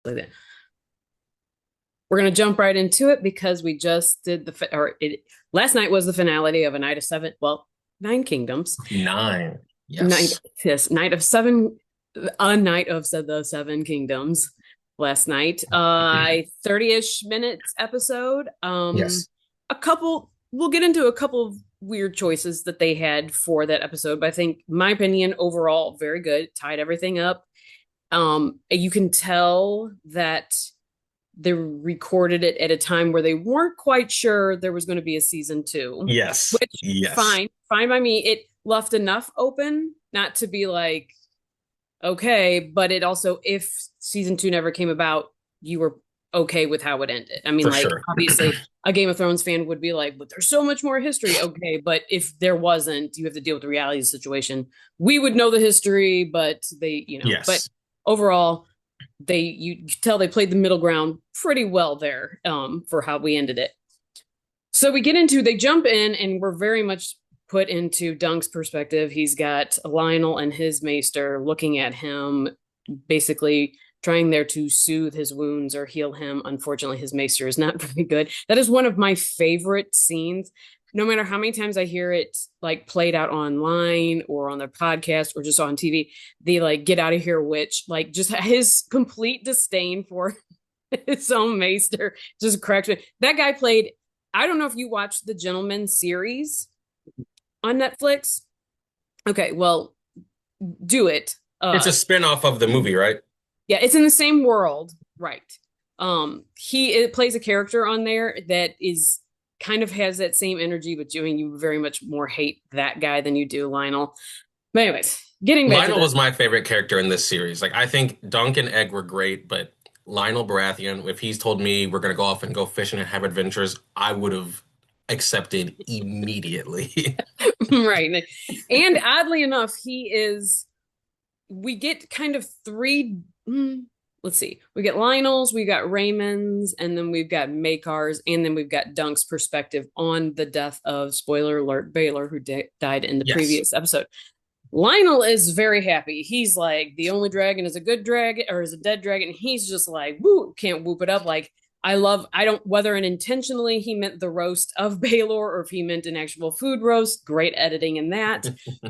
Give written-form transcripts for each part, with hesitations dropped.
like that. We're going to jump right into it because we just did last night was the finality of a night of seven, well, nine kingdoms. Nine. Night, Yes. yes, night of seven, a night of the seven kingdoms last night. 30-ish minutes episode. Yes. A couple, we'll get into a couple of weird choices that they had for that episode, but I think my opinion overall, very good, tied everything up. You can tell that they recorded it at a time where they weren't quite sure there was going to be a season two, Yes. which Yes. fine by me. It left enough open not to be like, okay, but it also, if season two never came about, you were okay with how it ended. I mean, For like, sure. obviously, a Game of Thrones fan would be like, but there's so much more history. Okay, but if there wasn't, you have to deal with the reality of the situation. We would know the history, but but Yes. overall, you tell they played the middle ground pretty well there for how we ended it. So they jump in and we're very much put into Dunk's perspective. He's got Lionel and his maester looking at him, basically trying there to soothe his wounds or heal him. Unfortunately, his maester is not very good. That is one of my favorite scenes. No matter how many times I hear it like played out online or on the podcast or just on TV, the like get out of here witch, like just his complete disdain for his own maester just cracks me. That guy played, I don't know if you watched the Gentleman series on Netflix. Okay, well, do it. It's a spin-off of the movie, right? Yeah, it's in the same world, right? He plays a character on there that is kind of has that same energy, but you very much more hate that guy than you do Lionel. But anyways, getting back to Lionel this. was my favorite character in this series. Like, I think Dunk and Egg were great, but Lionel Baratheon, if he's told me we're gonna go off and go fishing and have adventures, I would have accepted immediately. Right. And oddly enough, we get kind of three. Let's see. We get Lionel's, we got Raymond's, and then we've got Makar's, and then we've got Dunk's perspective on the death of, spoiler alert, Baelor, who died in the Yes. previous episode. Lionel is very happy. He's like, the only dragon is a good dragon or is a dead dragon. He's just like, woo, can't whoop it up. Like, I don't, whether intentionally he meant the roast of Baelor or if he meant an actual food roast, great editing in that.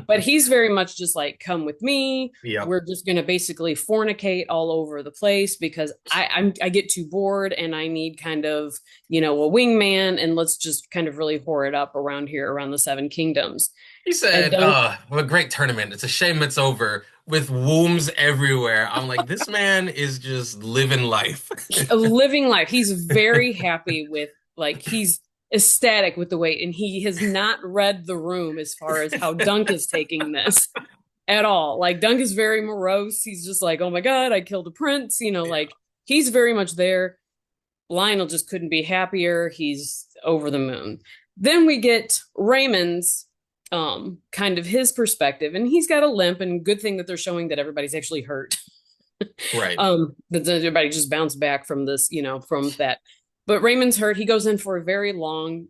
But he's very much just like, come with me. Yep. We're just going to basically fornicate all over the place because I get too bored and I need kind of, a wingman. And let's just kind of really whore it up around here, around the Seven Kingdoms. He And said, Dunk what a great tournament. It's a shame it's over with wombs everywhere. I'm like, this man is just living life. a living life. He's very happy with like he's ecstatic with the weight, and he has not read the room as far as how Dunk is taking this at all. Like Dunk is very morose. He's just like, oh my god, I killed a prince. Like he's very much there. Lionel just couldn't be happier. He's over the moon. Then we get Raymond's kind of his perspective, and he's got a limp, and good thing that they're showing that everybody's actually hurt. Right. That everybody just bounced back from this, from that. But Raymond's hurt. He goes in for a very long,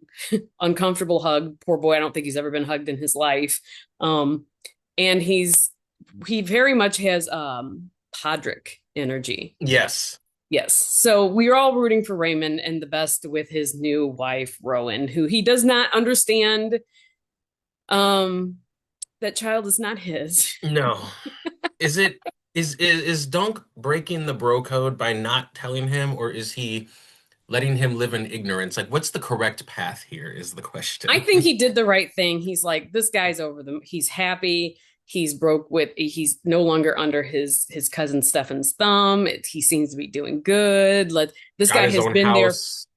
uncomfortable hug. Poor boy. I don't think he's ever been hugged in his life. And he very much has Podrick energy. Yes. Yes. So we're all rooting for Raymond and the best with his new wife, Rowan, who he does not understand. That child is not his. No. Is it is Dunk breaking the bro code by not telling him, or is he letting him live in ignorance? Like, what's the correct path here is the I question. think he did the right thing. He's like, this guy's over them. He's happy. He's no longer under his cousin Stefan's thumb. He seems to be doing good. This Got guy his has own been there. house.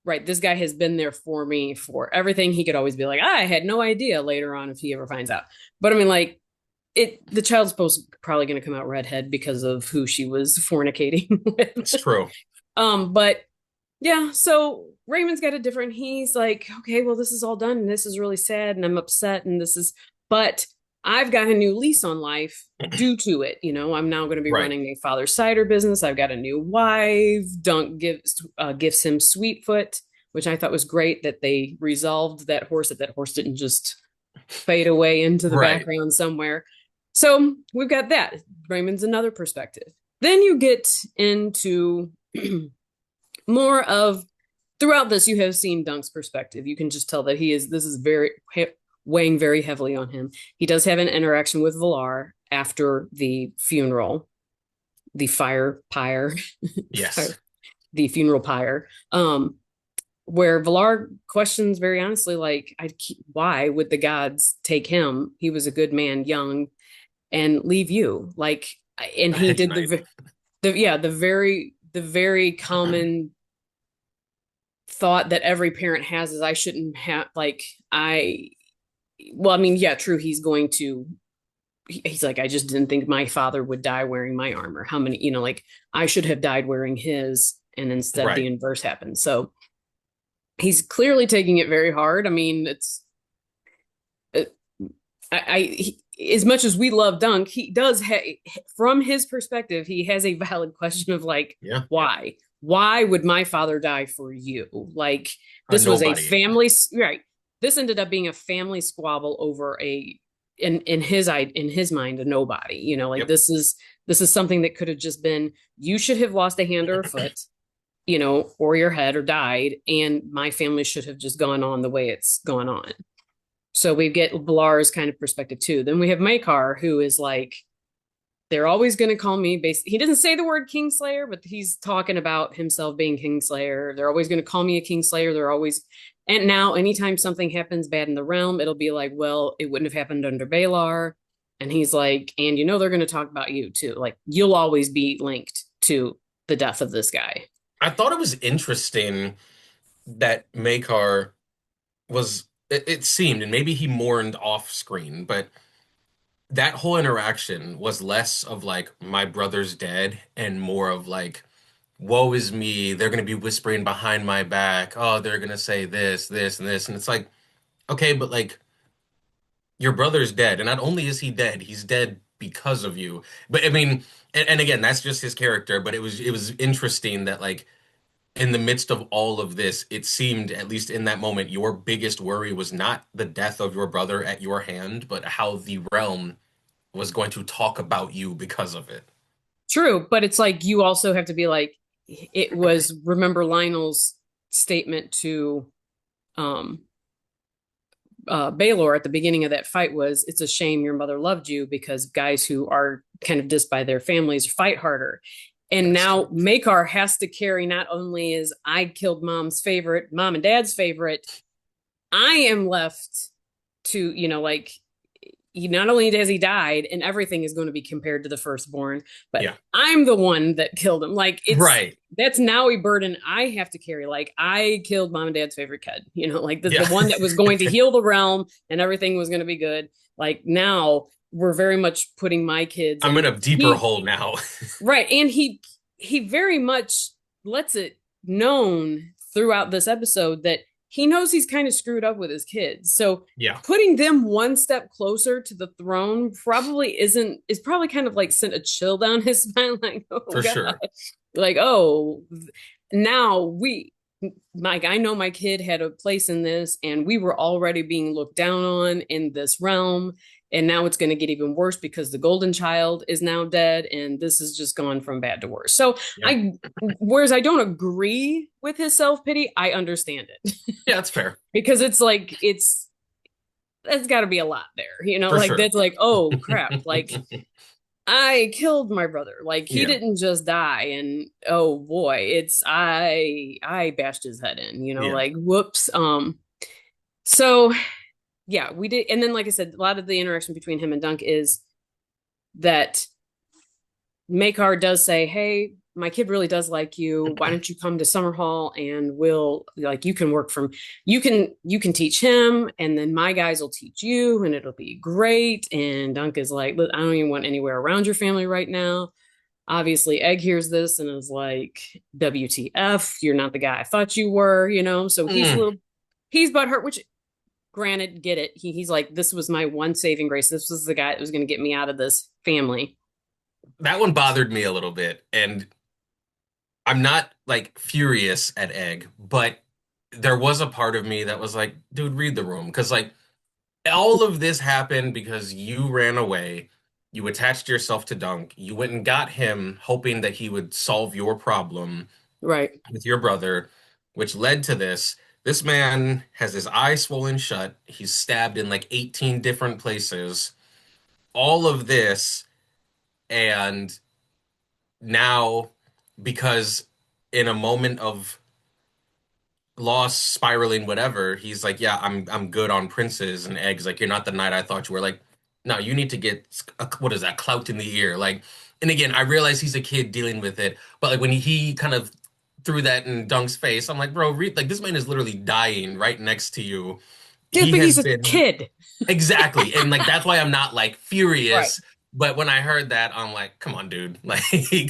Right. This guy has been there for me for everything. He could always be like, I had no idea later on if he ever finds out. But I mean, like, the child's supposed probably going to come out redhead because of who she was fornicating with. It's true. But yeah, so Raymond's got a different, he's like, okay, well, this is all done and this is really sad and I'm upset and but I've got a new lease on life due to it. I'm now going to be Right. running a father cider business. I've got a new wife. Dunk gives him Sweetfoot, which I thought was great that they resolved that horse didn't just fade away into the Right. background somewhere. So we've got that. Raymond's another perspective. Then you get into more of throughout this, you have seen Dunk's perspective. You can just tell that this is very weighing very heavily on him. He does have an interaction with Valar after the funeral, the fire pyre, Yes. the funeral pyre, where Valar questions very honestly, like, why would the gods take him? He was a good man, young, and leave you. Like, and A he hedge did knight. the very common thought that every parent has is I shouldn't have like I well, I mean, yeah, true. He's going to he's like, I just didn't think my father would die wearing my armor. How many, like I should have died wearing his, and instead the Right. inverse happened. So he's clearly taking it very hard. I mean, it, as much as we love Dunk, he does from his perspective, he has a valid question of like, Yeah. why? Why would my father die for you? Like A this was a nobody. family, right? This ended up being a family squabble over in his mind a nobody. Like Yep. this is something that could have just been you should have lost a hand or a foot, or your head or died, and my family should have just gone on the way it's gone on. So we get Blar's kind of perspective too. Then we have Makar, who is like, they're always going to call me. He doesn't say the word Kingslayer, but he's talking about himself being Kingslayer. They're always going to call me a Kingslayer. They're always, and now anytime something happens bad in the realm, it'll be like, well, it wouldn't have happened under Baelor. And he's like, and they're going to talk about you too. Like you'll always be linked to the death of this guy. I thought it was interesting that Makar it seemed, and maybe he mourned off screen, but that whole interaction was less of like, my brother's dead, and more of like, woe is me. They're going to be whispering behind my back. Oh, they're going to say this, this, and this. And it's like, okay, but like, your brother's dead. And not only is he dead, he's dead because of you. But I mean, and again, that's just his character, but it was interesting that like, in the midst of all of this, it seemed, at least in that moment, your biggest worry was not the death of your brother at your hand, but how the realm was going to talk about you because of it. True, but it's like you also have to be like, it was, remember Lionel's statement to um Baelor at the beginning of that fight was, it's a shame your mother loved you because guys who are kind of dissed by their families fight harder. And That's now true. Makar has to carry, not only is I killed mom and dad's favorite, I am left to, like, he not only has he died and everything is going to be compared to the firstborn, but Yeah. I'm the one that killed him. Like Right. that's now a burden I have to carry. Like I killed mom and dad's favorite kid, like the Yeah. one that was going to heal the realm and everything was going to be good. Like now we're very much putting my kids, I'm in and a deeper he, hole now. right. And he very much lets it known throughout this episode that he knows he's kind of screwed up with his kids. So Yeah, putting them one step closer to the throne probably isn't is probably kind of like sent a chill down his spine, like, oh for god. sure. Like, oh, now Mike, I know my kid had a place in this, and we were already being looked down on in this realm. And now it's going to get even worse because the golden child is now dead, and this has just gone from bad to worse. So Yeah. whereas I don't agree with his self pity, I understand it Yeah, that's fair. because it's like that's got to be a lot there, For like sure. that's like, oh crap, like I killed my brother. Like he Yeah. didn't just die, and oh boy, it's I bashed his head in, Yeah. like whoops. So yeah, we did, and then like I said, a lot of the interaction between him and Dunk is that Makar does say, "Hey, my kid really does like you. Why don't you come to Summer Hall and we'll like you can work from you can teach him, and then my guys will teach you, and it'll be great." And Dunk is like, "Look, I don't even want anywhere around your family right now." Obviously, Egg hears this and is like, "WTF? You're not the guy I thought you were." So Mm. he's butthurt, which granted, get it. He's like, "This was my one saving grace. This was the guy that was going to get me out of this family." That one bothered me a little bit, and I'm not like furious at Egg, but there was a part of me that was like, dude, read the room. Because like, all of this happened because you ran away. You attached yourself to Dunk. You went and got him, hoping that he would solve your problem Right. with your brother, which led to this. This man has his eyes swollen shut. He's stabbed in like 18 different places. All of this, and now, because in a moment of loss, spiraling, whatever, he's like, "Yeah, I'm good on princes and eggs. Like, you're not the knight I thought you were." Like, no, you need to get what is that, clout in the ear. Like, and again, I realize he's a kid dealing with it, but like when he kind of threw that in Dunk's face, I'm like, bro, like this man is literally dying right next to you. Yeah, He but has he's a been kid. exactly, and like that's why I'm not like Right. furious. But when I heard that, I'm like, come on, dude. Like,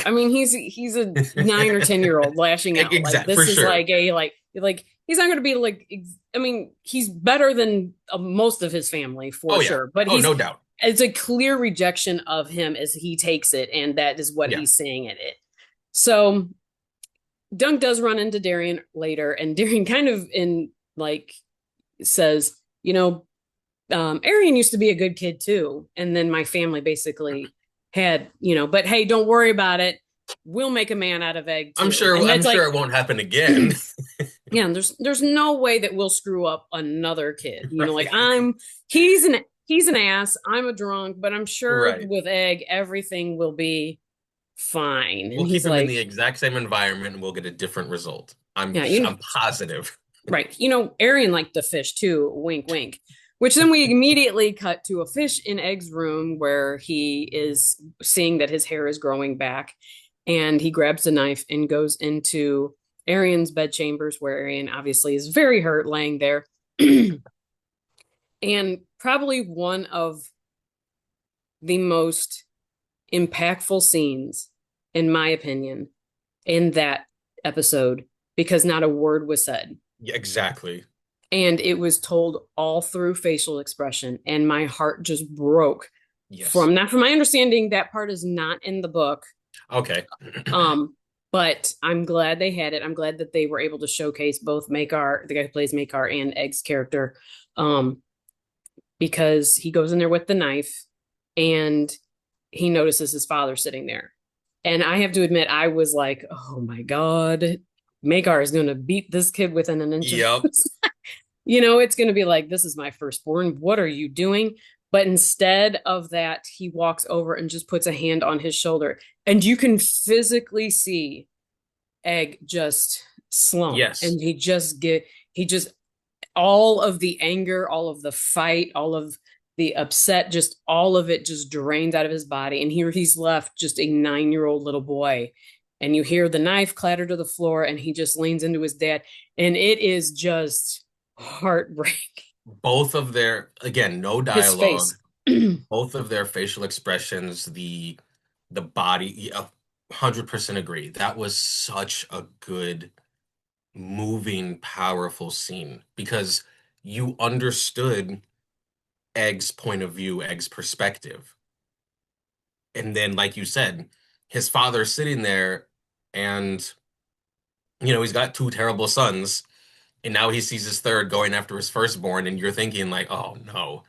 I mean, he's a 9 or 10 year old lashing out. Like exact this for is sure. like a like he's not going to be like. I mean, he's better than most of his family for Oh yeah. sure. But Oh, he's no doubt. it's a clear rejection of him as he takes it, and that is what Yeah. he's saying at it. So Dunk does run into Darian later, and Darian kind of in like says, Arian used to be a good kid too. And then my family basically had, but hey, don't worry about it. We'll make a man out of Egg too. And I'm that's sure like, it won't happen again. yeah, there's no way that we'll screw up another kid. Like Right. he's an ass. I'm a drunk, but I'm sure Right. with Egg, everything will be fine. We'll And keep he's him in like, the exact same environment and we'll get a different result. yeah, I'm positive. right. Arian liked the fish too. Wink, wink. Which then we immediately cut to a fish in Egg's room where he is seeing that his hair is growing back. And he grabs a knife and goes into Arian's bedchambers, where Arian obviously is very hurt laying there. And probably one of the most impactful scenes, in my opinion, in that episode, because not a word was said. Yeah, exactly. And it was told all through facial expression, and my heart just broke Yes. from my understanding. That part is not in the book. Okay. But I'm glad they had it. I'm glad that they were able to showcase both Makar, the guy who plays Makar, and Egg's character, um because he goes in there with the knife and he notices his father sitting there. And I have to admit, I was like, oh my God, Makar is going to beat this kid within an inch of Yep. it's going to be like, this is my firstborn. What are you doing? But instead of that, he walks over and just puts a hand on his shoulder. And you can physically see Egg just slump. Yes. And he just, all of the anger, all of the fight, all of the upset, just all of it just drains out of his body. And here he's left just a 9-year-old little boy. And you hear the knife clatter to the floor, and he just leans into his dad. And it is just heartbreak. Both of their, again, no His dialogue. face. Both of their facial expressions, the body, yeah, 100% agree. That was such a good, moving, powerful scene because you understood Egg's point of view, Egg's perspective. And then, like you said, his father sitting there and, he's got two terrible sons. And now he sees his third going after his firstborn. And you're thinking, like, oh no.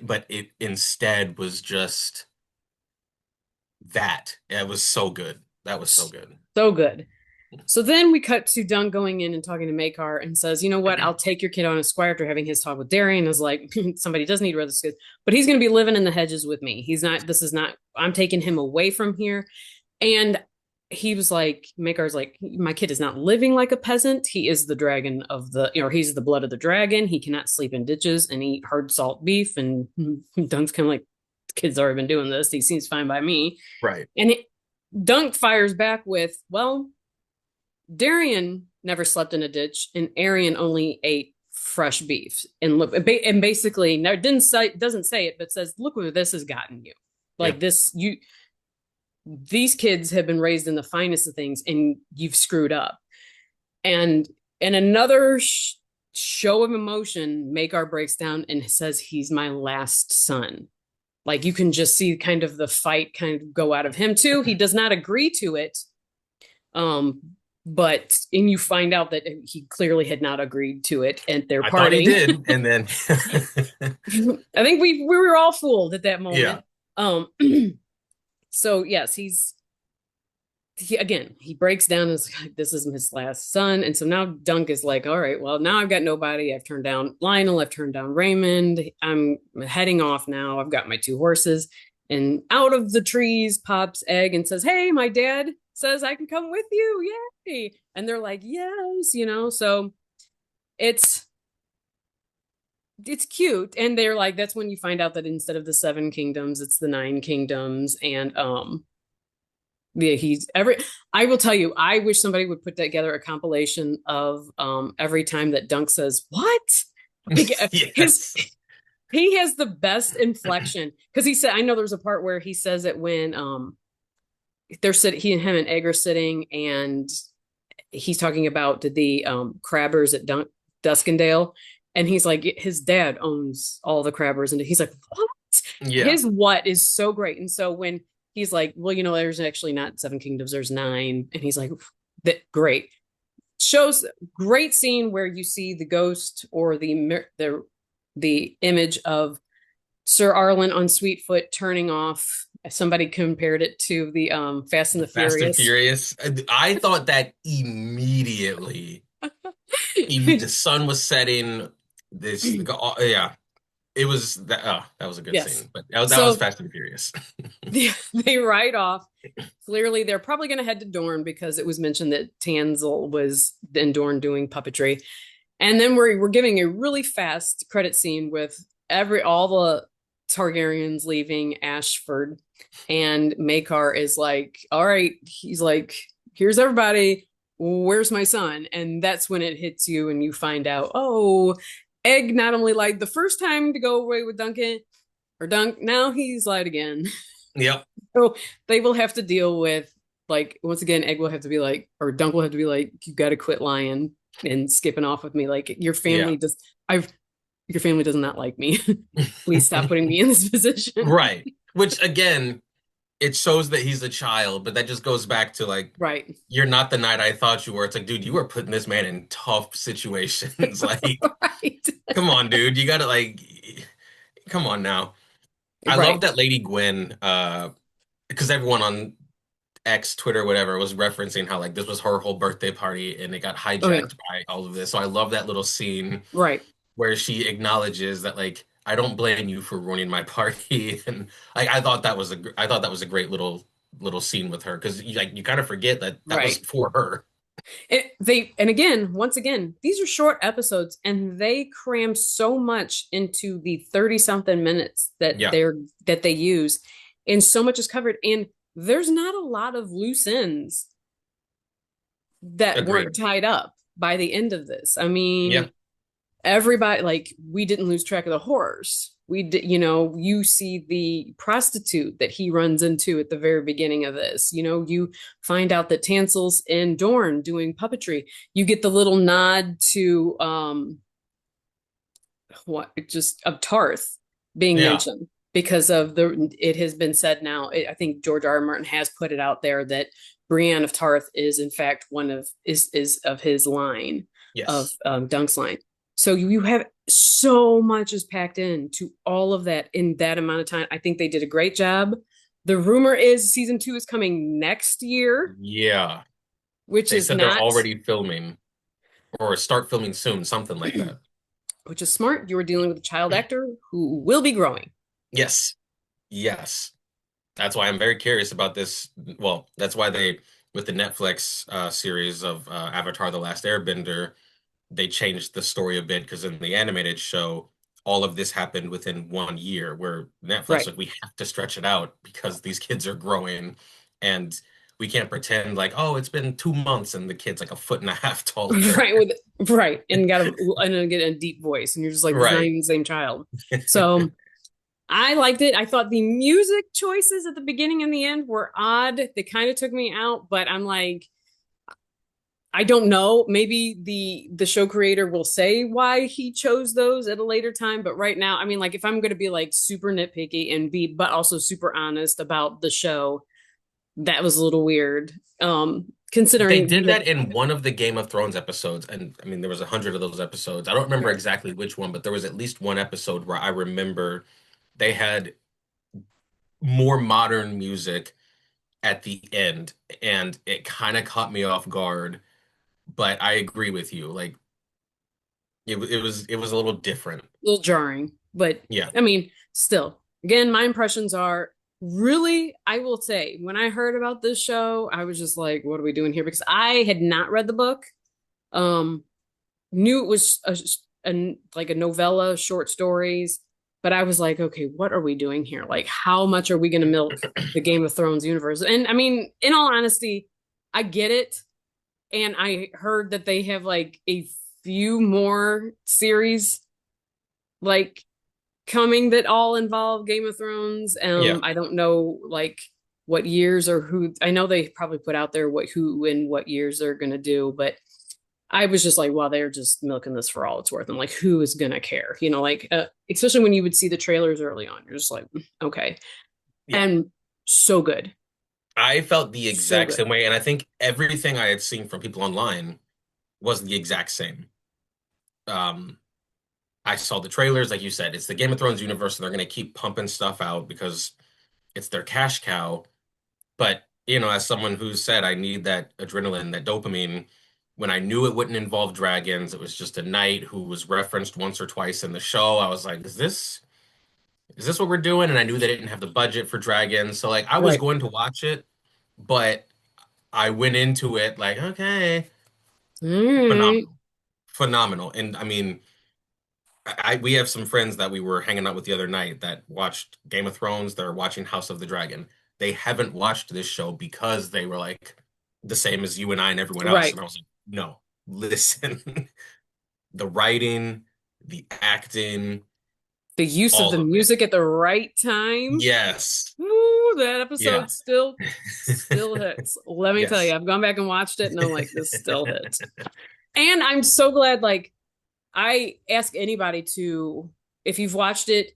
But it instead was just that. It was so good. That was so good. So good. So then we cut to Dunn going in and talking to Makar and says, you know what? I'll take your kid on a squire after having his talk with Darian. Is like, somebody does need to read this kid, but he's going to be living in the hedges with me. This is not, I'm taking him away from here. And he was like, Makar's like, my kid is not living like a peasant. He is the dragon he's the blood of the dragon. He cannot sleep in ditches and eat hard salt beef. And Dunk's kind of like, the kid's already been doing this. He seems fine by me. Right. And Dunk fires back with, well, Darian never slept in a ditch, and Arian only ate fresh beef. And basically, now doesn't say it, but says, "Look where this has gotten you. Yeah. Like these kids have been raised in the finest of things, and you've screwed up." And in another show of emotion, Makar breaks down and says, "He's my last son." Like you can just see kind of the fight kind of go out of him too. He does not agree to it. And you find out that he clearly had not agreed to it at their I thought he party. did, and then I think we were all fooled at that yeah, moment. Um, so yes, he breaks down and is like, this is his last son. And so now Dunk is like, all right, well, now I've got nobody. I've turned down Lionel, I've turned down Raymond. I'm heading off now. I've got my two horses. And out of the trees pops Egg and says, hey, my dad says I can come with you. Yay. And they're like, yes, so it's it's cute. And they're like, that's when you find out that instead of the seven kingdoms, it's the nine kingdoms. And yeah, he's every I will tell you, I wish somebody would put together a compilation of every time that Dunk says, what? His Yes. he has the best inflection because he said, I know there's a part where he says it when they're sitting, he and him and Egg are sitting, and he's talking about the crabbers at Duskendale, and he's like, his dad owns all the crabbers, and he's like, what? Yeah. His what is so great. And so when he's like, well, there's actually not seven kingdoms, there's nine, and he's like, that great. Shows great scene where you see the ghost or the image of Sir Arlen on Sweetfoot turning off. Somebody compared it to the Fast and the Fast and Furious. Furious. I thought that immediately. The sun was setting. Yeah, it was that. Oh, that was a good Yes. scene. But that was So Fast and Furious. they ride off. Clearly, they're probably going to head to Dorne because it was mentioned that Tanzel was in Dorne doing puppetry. And then we're giving a really fast credit scene with all the Targaryens leaving Ashford, and Maekar is like, "All right," he's like, "Here's everybody. Where's my son?" And that's when it hits you, and you find out, oh, Egg not only lied the first time to go away with Duncan or Dunk, now he's lied again. Yep. So they will have to deal with, like, once again, Egg will have to be like, or Dunk will have to be like, you got to quit lying and skipping off with me. Like, Yeah. your family does not like me. Please stop putting me in this position. Right. Which again, it shows that he's a child, but that just goes back to like, Right. you're not the knight I thought you were. It's like, dude, you were putting this man in tough situations. Like, Right. come on, dude. You gotta like, come on now. I love Right. that Lady Gwen, because everyone on X, Twitter, whatever, was referencing how like this was her whole birthday party and it got Oh yeah. hijacked by all of this. So I love that little scene Right. where she acknowledges that like I don't blame you for ruining my party, and like I thought that was a great little scene with her because you kind of forget that that was Right. for her. And again, once again, these are short episodes, and they cram so much into the 30 something minutes Yeah, that they use, and so much is covered. And there's not a lot of loose ends that weren't agreed. tied up by the end of this. I Yeah, mean, everybody, like, we didn't lose track of the horrors. We did, you see the prostitute that he runs into at the very beginning of this. You find out that Tansel's in Dorne doing puppetry. You get the little nod to what just of Tarth being yeah, mentioned because of it has been said now. I think George R. R. Martin has put it out there that Brienne of Tarth is in fact one of is of his line of yes. Dunk's line. So you have so much is packed into all of that in that amount of time. I think they did a great job. The rumor is season 2 is coming next year, Yeah. which They is said they're not already filming or start filming soon, something like that. which is smart. You are dealing with a child actor who will be growing. Yes, yes. That's why I'm very curious about this. Well, that's why with the Netflix series of Avatar: The Last Airbender, they changed the story a bit because in the animated show, all of this happened within 1 year, where Netflix, Right. like, we have to stretch it out because these kids are growing and we can't pretend like, oh, it's been 2 months and the kid's like a foot and a half taller. Right with right and got and get a deep voice, and you're just like, this is not Right. even the same child. So I liked it. I thought the music choices at the beginning and the end were odd. They kind of took me out, but I'm like, I don't know. Maybe the show creator will say why he chose those at a later time. But right now, I mean, like, if I'm going to be like super nitpicky and be, but also super honest about the show, that was a little weird. They Considering did we had that in one of the Game of Thrones episodes, and I mean there was 100 of those episodes. I don't remember right, exactly which one, but there was at least one episode where I remember they had more modern music at the end, and it kind of caught me off guard. But I agree with you. Like it was a little different. A little jarring, but Yeah. I mean, still, again, my impressions are really, I will say, when I heard about this show, I was just like, what are we doing here? Because I had not read the book. Um, knew it was like a novella, short stories, but I was like, okay, what are we doing here? Like, how much are we going to milk the Game of Thrones universe? And I mean, in all honesty, I get it. And I heard that they have like a few more series like coming that all involve Game of Thrones. Yeah. I don't know like what years or who. I know they probably put out there what who and what years they're gonna do, but I was just like, well, they're just milking this for all it's worth. And like, who is gonna care? You know, like especially when you would see the trailers early on, you're just like, okay, Yeah. and so good, I felt the so exact good, same way, and I think everything I had seen from people online was the exact same. Um, I saw the trailers, like you said, it's the Game of Thrones universe, and they're going to keep pumping stuff out because it's their cash cow. But, as someone who said I need that adrenaline, that dopamine, when I knew it wouldn't involve dragons, it was just a knight who was referenced once or twice in the show. I was like, is this what we're doing? And I knew they didn't have the budget for dragons. So like I was right? going to watch it, but I went into it like, okay, All right, phenomenal. Phenomenal. And I mean, we have some friends that we were hanging out with the other night that watched Game of Thrones. They're watching House of the Dragon. They haven't watched this show because they were like the same as you and I and everyone else. right. And I was like, no, listen, the writing, the acting, The use of the all of it. music at the right time. Yes. Ooh, that episode Yeah. still hits. Let me tell you, Yes. I've gone back and watched it, and I'm like, this still hits. And I'm so glad. Like, I ask anybody to, if you've watched it,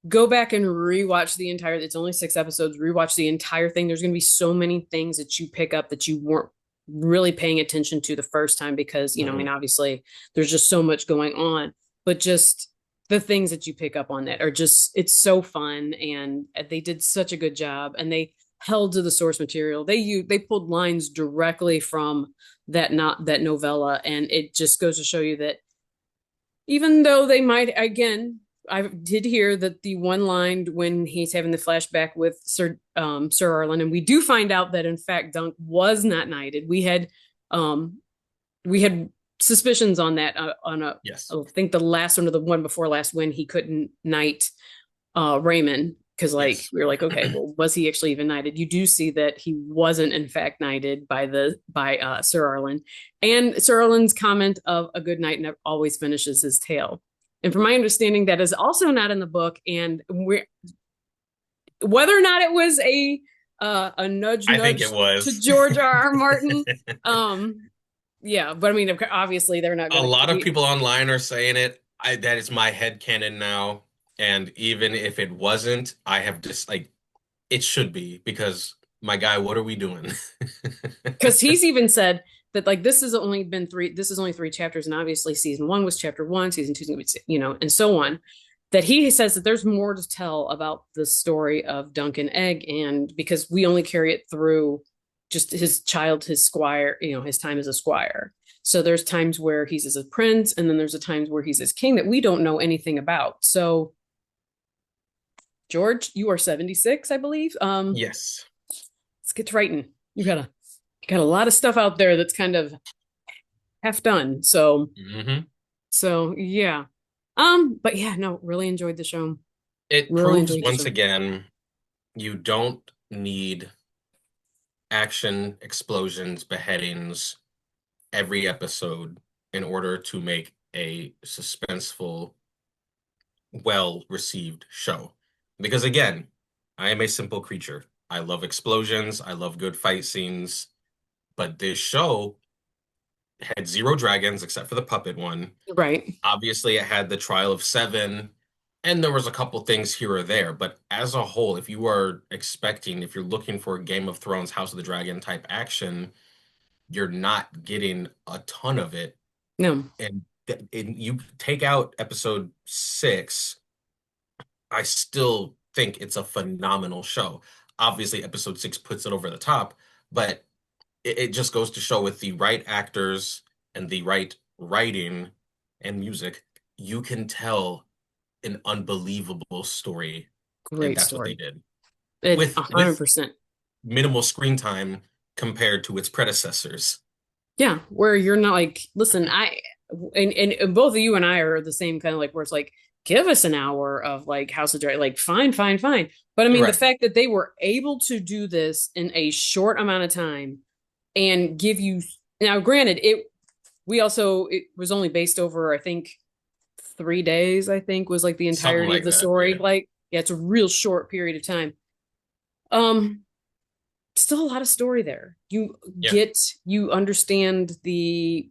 go back and rewatch the entire. It's only 6 episodes. Rewatch the entire thing. There's going to be so many things that you pick up that you weren't really paying attention to the first time because I mean, Mhm. obviously, there's just so much going on, but just the things that you pick up on that are just it's so fun, and they did such a good job, and they held to the source material. They pulled lines directly from that not that novella, and it just goes to show you that even though they might again I did hear that the one line when he's having the flashback with Sir Arlen, and we do find out that in fact Dunk was not knighted. Um we had suspicions on that on a Yes. I think the last one or the one before last when he couldn't knight Raymond because like Yes. we were like okay, well, was he actually even knighted? You do see that he wasn't in fact knighted by Sir Arlen, and Sir Arlen's comment of a good knight never always finishes his tale, and from my understanding that is also not in the book, and whether or not it was a nudge I think it nudge to was. George R. R. Martin. Yeah, but I mean, obviously they're not A going to lot of be people online are saying it. That is my head canon now. And even if it wasn't, I have just like it should be because my guy, what are we doing? because he's even said that like this is only 3 chapters, and obviously season 1 was chapter 1, season 2 is going to be and so on, that he says that there's more to tell about the story of Duncan Egg, and because we only carry it through just his squire, his time as a squire. So there's times where he's as a prince, and then there's a times where he's as king that we don't know anything about. So George, you are 76, I believe. Yes. Let's get to writing. You got a lot of stuff out there that's kind of half done. Hmm. So yeah. But yeah, no, really enjoyed the show. It Really proves enjoyed the once show. again you don't need action, explosions, beheadings every episode in order to make a suspenseful, well received show. Because again, I am a simple creature. I love explosions, I love good fight scenes, but this show had zero dragons except for the puppet one. Right. Obviously, it had the Trial of Seven, and there was a couple things here or there, but as a whole, if you're looking for a Game of Thrones, House of the Dragon type action, you're not getting a ton of it. No. And you take out episode 6, I still think it's a phenomenal show. Obviously, episode 6 puts it over the top, but it just goes to show with the right actors and the right writing and music, you can tell an unbelievable story, and Great that's what they story. did It with 100%. minimal screen time compared to its predecessors. Yeah, where you're not like, listen, and both of you and I are the same kind of like where it's like, give us an hour of like House of Dragon, like fine, fine, fine. But I mean, the Right. fact that they were able to do this in a short amount of time and give you now, granted, it was only based over, I think, 3 days, I think, was like the Something entirety of like the that. story. Yeah. Like, yeah, it's a real short period of time. Um, Still a lot of story there. Yeah. You understand the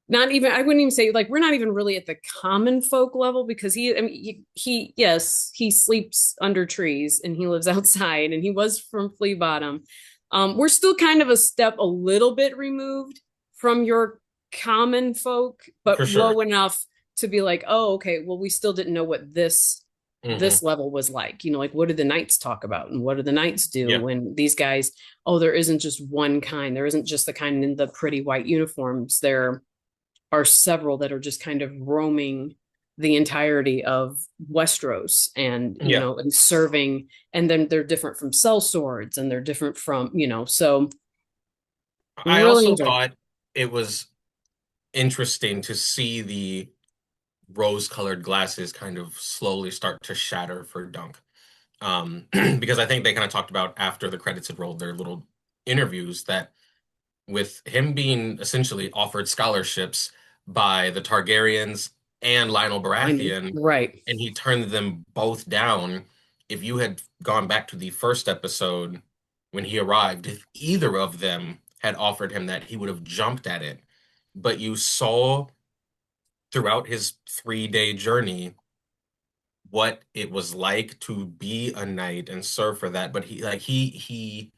not even I wouldn't even say like we're not even really at the common folk level because I mean yes, he sleeps under trees and he lives outside and he was from Flea Bottom. We're still kind of a step a little bit removed from your common folk, but For sure. low enough to be like, oh, okay, well, we still didn't know what Hmm. this level was like. Like what did the knights talk about and what do the knights do Yeah. when these guys, oh, there isn't just one kind. There isn't just the kind in the pretty white uniforms. There are several that are just kind of roaming the entirety of Westeros and Yeah. and serving, and then they're different from sellswords and they're different from so I really also enjoyed it. thought it was interesting to see the rose-colored glasses kind of slowly start to shatter for Dunk. Because I think they kind of talked about after the credits had rolled their little interviews that with him being essentially offered scholarships by the Targaryens and Lionel I know, Baratheon, right, and he turned them both down. If you had gone back to the first episode when he arrived, if either of them had offered him that, he would have jumped at it. But you saw throughout his 3-day journey what it was like to be a knight and serve for that. But he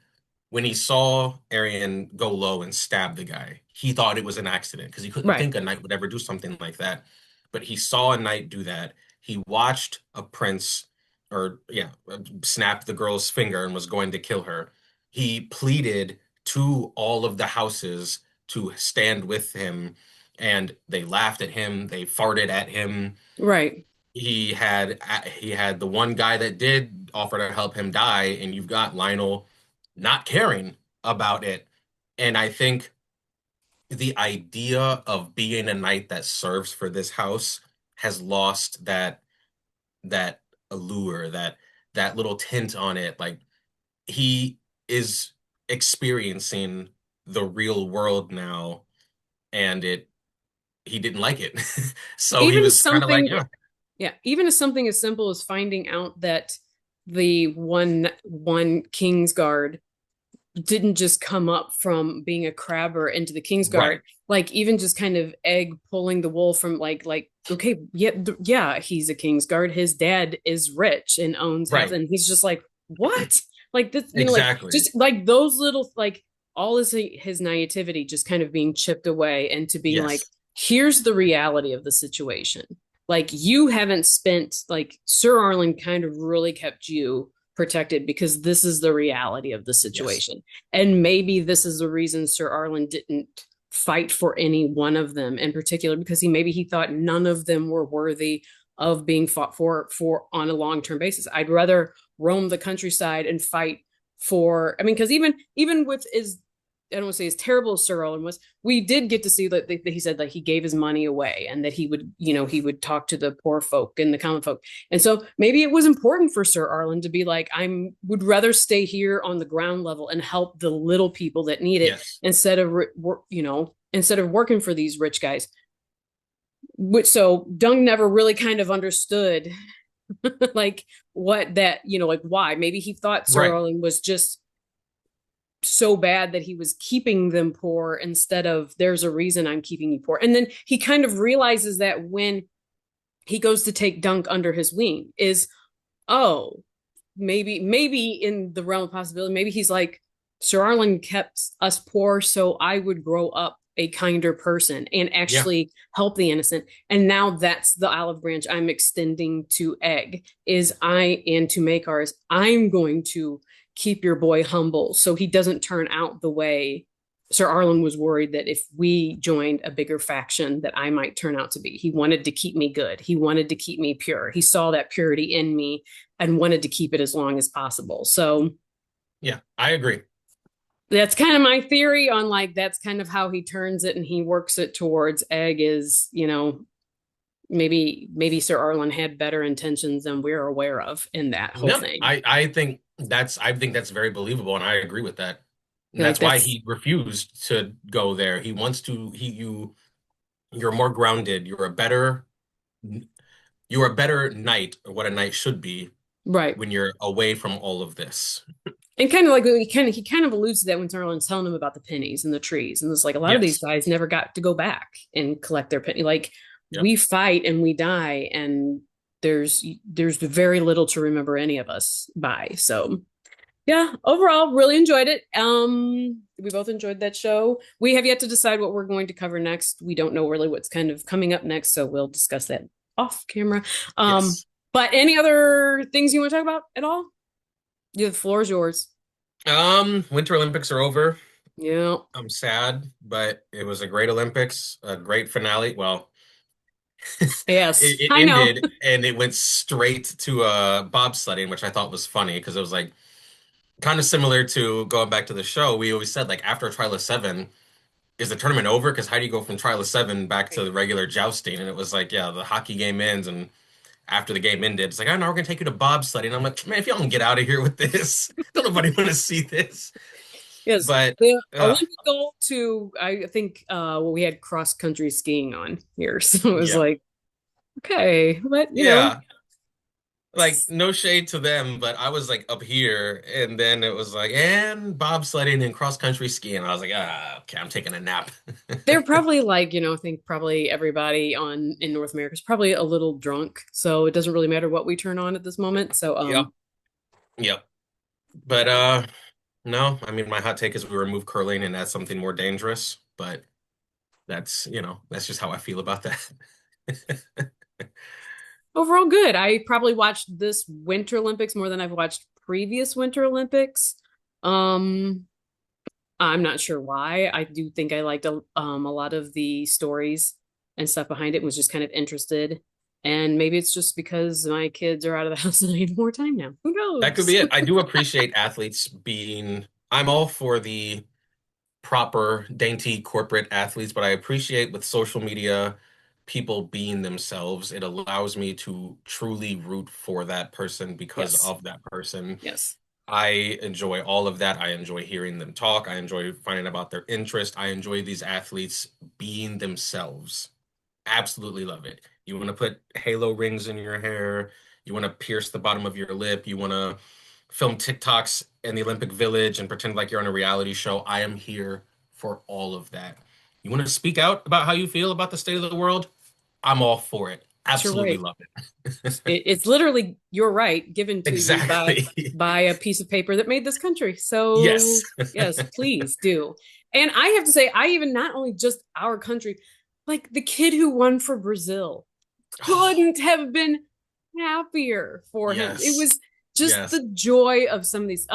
when he saw Arian go low and stab the guy, he thought it was an accident because he couldn't right, think a knight would ever do something like that. But he saw a knight do that. He watched a prince, or yeah, snap the girl's finger and was going to kill her. He pleaded to all of the houses to stand with him, and they laughed at him. They farted at him. right. He had the one guy that did offer to help him die, and you've got Lionel not caring about it. And I think the idea of being a knight that serves for this house has lost that allure, that little tint on it. Like he is experiencing the real world now, and he didn't like it. So he Even was kind of like, something, yeah, yeah, even as something as simple as finding out that the one Kingsguard didn't just come up from being a crabber into the Kingsguard. right, Like even just kind of Egg pulling the wool from like okay, yeah, yeah, he's a Kingsguard. His dad is rich and owns half, right, and he's just like, what? Like this, like exactly. just like those little like all his naivety just kind of being chipped away into being like, Yes, here's the reality of the situation. Like you haven't spent like Sir Arlen kind of really kept you protected because this is the reality of the yes, situation. And maybe this is the reason Sir Arlen didn't fight for any one of them in particular, because he thought none of them were worthy of being fought for on a long-term basis. I'd rather roam the countryside and fight for, I mean, because even with his, I don't want to say as terrible as Sir Owen was, we did get to see that he said that he gave his money away and that he would talk to the poor folk and the common folk. And so maybe it was important for Sir Arlen to be like, would rather stay here on the ground level and help the little people that need it yes, instead of working for these rich guys. Which so Dung never really kind of understood like what that, like why. Maybe he thought Sir right. Arlen was just so bad that he was keeping them poor instead of there's a reason I'm keeping you poor. And then he kind of realizes that when he goes to take Dunk under his wing is, oh, maybe in the realm of possibility, maybe he's like, Sir Arlen kept us poor so I would grow up a kinder person and Yeah. actually help the innocent. And now that's the olive branch I'm extending to Egg is I and to Makars, I'm going to keep your boy humble so he doesn't turn out the way Sir Arlen was worried that if we joined a bigger faction that I might turn out to be. He wanted to keep me good. He wanted to keep me pure. He saw that purity in me and wanted to keep it as long as possible. So Yeah, I agree. that's kind of my theory on like that's kind of how he turns it and he works it towards Egg is, maybe Sir Arlen had better intentions than we're aware of in that whole No, thing. I think that's very believable, and I agree with that. And Like that's why that's he refused to go there. He wants to you're more grounded. You're a better knight, or what a knight should be right. when you're away from all of this. And kind of like he kind of alludes to that when Targaryens telling him about the pennies and the trees, and it's like a lot of these Yes. guys never got to go back and collect their penny. Like Yep. we fight and we die, and there's very little to remember any of us by. So yeah, overall, really enjoyed it. We both enjoyed that show. We have yet to decide what we're going to cover next. We don't know really what's kind of coming up next, so we'll discuss that off camera. Um, Yes. but any other things you want to talk about at all? Yeah, the floor is yours. Winter Olympics are over. Yeah. I'm sad, but it was a great Olympics, a great finale. Well, it, Yes, it I know. ended and it went straight to bobsledding, which I thought was funny because it was like kind of similar to going back to the show. We always said like after a trial of seven, is the tournament over? Because how do you go from trial of seven back to Right. the regular jousting? And it was like, yeah, the hockey game ends, and after the game ended, it's like, oh, now we're gonna take you to bobsledding. I'm like, man, if y'all don't get out of here with this, don't nobody want to see this. Yes, But the uh, Olympic goal to I think well we had cross country skiing on here, so it was yeah, like okay, but yeah, like no shade to them, but I was like up here, and then it was like, and bobsledding and cross country skiing. I was like, okay, I'm taking a nap. they're probably like I think probably everybody on in North America is probably a little drunk, so it doesn't really matter what we turn on at this moment. So Yep, yep. But yeah. no, I mean my hot take is we remove curling and add something more dangerous, but that's just how I feel about that. Overall good. I probably watched this Winter Olympics more than I've watched previous Winter Olympics. Um, I'm not sure why. I do think I liked a lot of the stories and stuff behind it. Was just kind of interested, and maybe it's just because my kids are out of the house and I have more time now. Who That could knows? be it. I do appreciate athletes I'm all for the proper, dainty corporate athletes, but I appreciate with social media people being themselves. It allows me to truly root for that person because Yes, of that person. yes, I enjoy all of that. I enjoy hearing them talk. I enjoy finding about their interest. I enjoy these athletes being themselves. Absolutely love it. You want to put halo rings in your hair. You want to pierce the bottom of your lip. You want to film TikToks in the Olympic Village and pretend like you're on a reality show. I am here for all of that. You want to speak out about how you feel about the state of the world? I'm all for it. it's your Absolutely right. love it. It's literally your right given to you by Exactly. by a piece of paper that made this country. Yes. So yes, please do. And I have to say, I even not only just our country, like the kid who won for Brazil Oh, couldn't have been happier for him. It yes. was just Yes. the joy of some of these.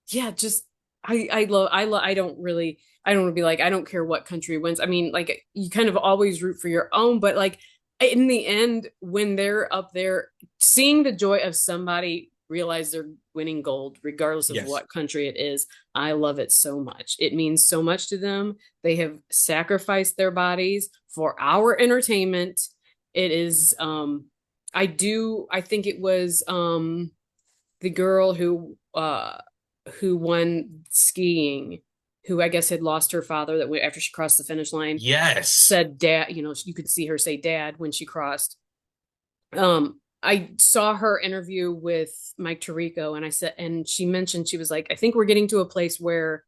Yeah, just I don't really I don't want to be like I don't care what country wins. I mean, like you kind of always root for your own, but like in the end, when they're up there, seeing the joy of somebody realize they're winning gold, regardless of Yes. what country it is, I love it so much. It means so much to them. They have sacrificed their bodies for our entertainment. It is I think it was the girl who won skiing, who I guess had lost her father that after she crossed the finish line Yes. said dad, you could see her say dad when she crossed. I saw her interview with Mike Tirico and I said and she mentioned she was like, I think we're getting to a place where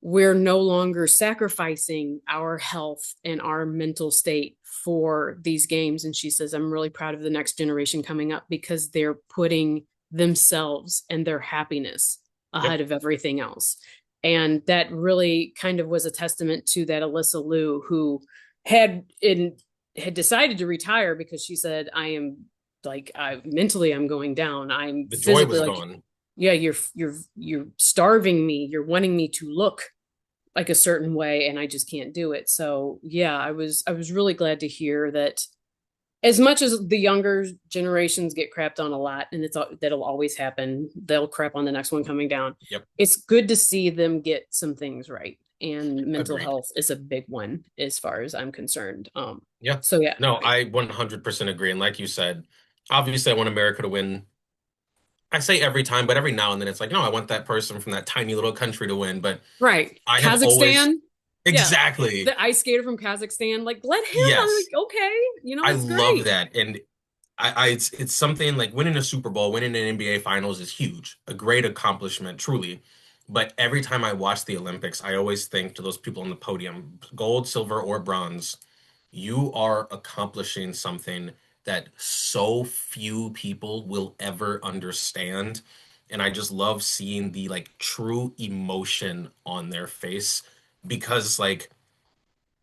we're no longer sacrificing our health and our mental state for these games. And she says, I'm really proud of the next generation coming up because they're putting themselves and their happiness ahead Yep. of everything else. And that really kind of was a testament to that Alyssa Liu, who had in had decided to retire because she said, I am like, I mentally I'm going down. I'm The joy physically was like, gone. yeah, you're starving me. You're wanting me to look like a certain way, and I just can't do it. So yeah, I was really glad to hear that. As much as the younger generations get crapped on a lot, and that'll always happen, they'll crap on the next one coming down. Yep. It's good to see them get some things right, and mental Agreed. health is a big one as far as I'm concerned. Yeah. So yeah, No, I 100% agree. And like you said, obviously I want America to win. I say every time, but every now and then it's like, no, I want that person from that tiny little country to win. But right, I have always Kazakhstan, yeah, exactly. the ice skater from Kazakhstan, like let him. I'm Yes. like, okay, I it's love great. that. And it's something like winning a Super Bowl, winning an NBA Finals is huge, a great accomplishment, truly. But every time I watch the Olympics, I always think to those people on the podium, gold, silver, or bronze, you are accomplishing something that so few people will ever understand. And I just love seeing the like true emotion on their face because like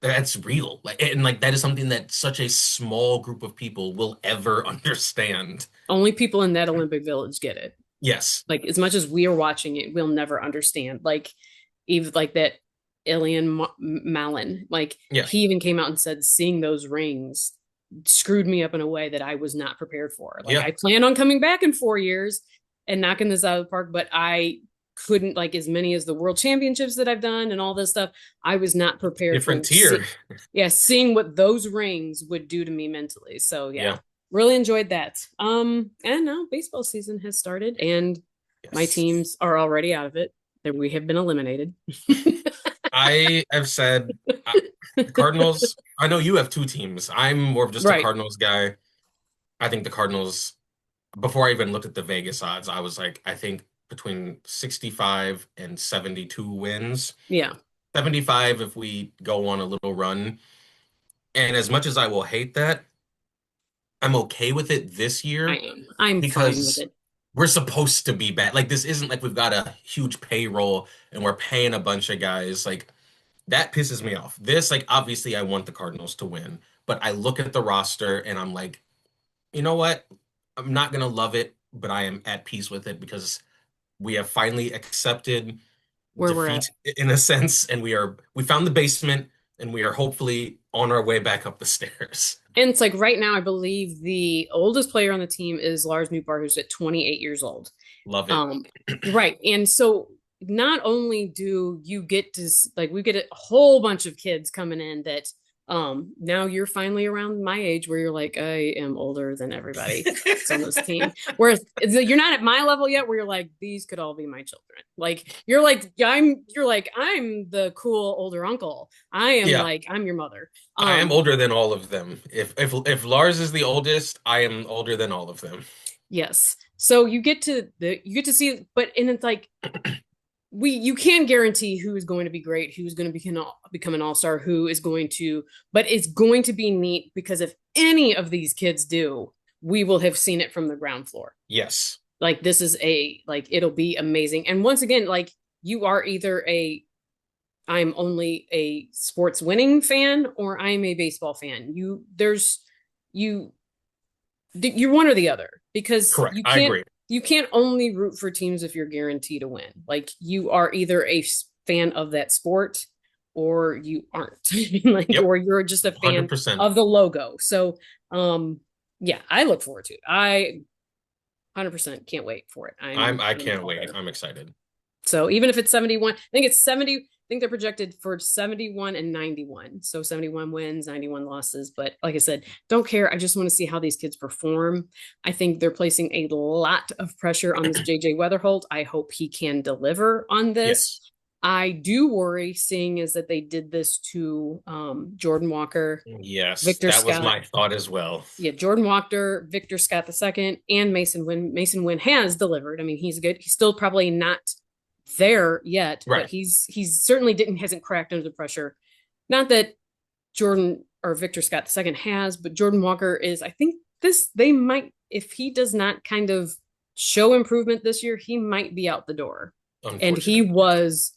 that's real. Like and like that is something that such a small group of people will ever understand. Only people in that Olympic village get it. Yes. Like as much as we are watching it, we'll never understand. Like even like that Malin, like Yeah. he even came out and said seeing those rings screwed me up in a way that I was not prepared for. Like Yeah. I plan on coming back in 4 years and knocking this out of the park, but I couldn't like as many as the world championships that I've done and all this stuff. I was not prepared Different for tier. yeah, seeing what those rings would do to me mentally. So yeah, Yeah. really enjoyed that. And now baseball season has started, and my Yes. teams are already out of it. That we have been eliminated. I have said the Cardinals, I know you have two teams. I'm more of just a Right. Cardinals guy. I think the Cardinals, before I even looked at the Vegas odds, I was like, I think between 65 and 72 wins. Yeah, 75 if we go on a little run. And as much as I will hate that, I'm okay with it this I year am. I'm fine with because it. we're supposed to be bad. Like this isn't like we've got a huge payroll and we're paying a bunch of guys. Like that pisses me off. This, like, obviously I want the Cardinals to win, but I look at the roster and I'm like, you know what? I'm not gonna love it, but I am at peace with it because we have finally accepted Where we're at. defeat in a sense, and we found the basement and we are hopefully on our way back up the stairs. And it's like right now, I believe the oldest player on the team is Lars Nootbaar, who's at 28 years old. Love it. Um, right. And so not only do you get to like we get a whole bunch of kids coming in that now you're finally around my age where you're like, I am older than everybody that's on this team. Whereas you're not at my level yet where you're like, these could all be my children. Like I'm the cool older uncle. I am Yeah, like, I'm your mother. I am Um, older than all of them. If Lars is the oldest, I am older than all of them. yes. So you get to see, but and it's like you can guarantee who is going to be great, who's going to become an all-star, who is going to, but it's going to be neat because if any of these kids do, we will have seen it from the ground floor. Yes. Like this is a like it'll be amazing. And once again, like you are either a I'm only a sports winning fan or I'm a baseball fan. You you're one or the other because Correct. I agree. you can't only root for teams if you're guaranteed to win. Like you are either a fan of that sport or you aren't. Like Yep. or you're just a fan 100%. of the logo. So yeah, I look forward to it. I 100% can't wait for it. I I'm can't all wait. there. I'm excited. So even if it's 71, I think it's 70. I think they're projected for 71 and 91. So 71 wins, 91 losses. But like I said, don't care. I just want to see how these kids perform. I think they're placing a lot of pressure on this JJ Weatherholt. I hope he can deliver on this. Yes. I do worry, seeing is that they did this to Jordan Walker, Yes, Victor that was Scott. my thought as well. Yeah, Jordan Walker, Victor Scott the second, and Mason Wynn. Mason Wynn has delivered. I mean, he's good. He's still probably not there yet, but Right. he's certainly didn't hasn't cracked under the pressure. Not that Jordan or Victor Scott the second has, but Jordan Walker is. I think this they might if he does not kind of show improvement this year, he might be out the door. And he Unfortunately. was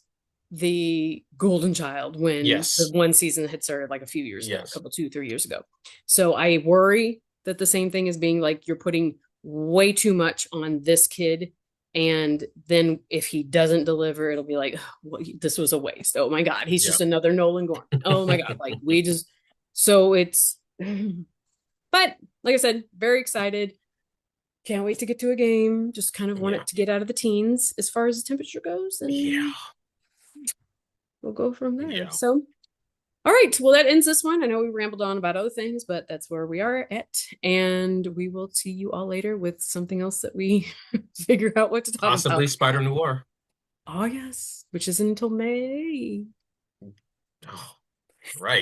the golden child when the Yes. one season had started like a few years ago, a Yes. couple, 2, 3 years ago. So I worry that the same thing is being like you're putting way too much on this kid. And then if he doesn't deliver, it'll be like, oh, well, this was a waste. Oh my God, he's Yeah. just another Nolan Gorman. Oh my God, like we just, so it's, but like I said, very excited. Can't wait to get to a game. Just kind of want Yeah. it to get out of the teens as far as the temperature goes, Yeah. and we'll go from there. Yeah. So, all right. Well, that ends this one. I know we rambled on about other things, but that's where we are at. And we will see you all later with something else that we figure out what to talk about. Possibly Spider Noir. Oh, yes, which isn't until May. Oh, right.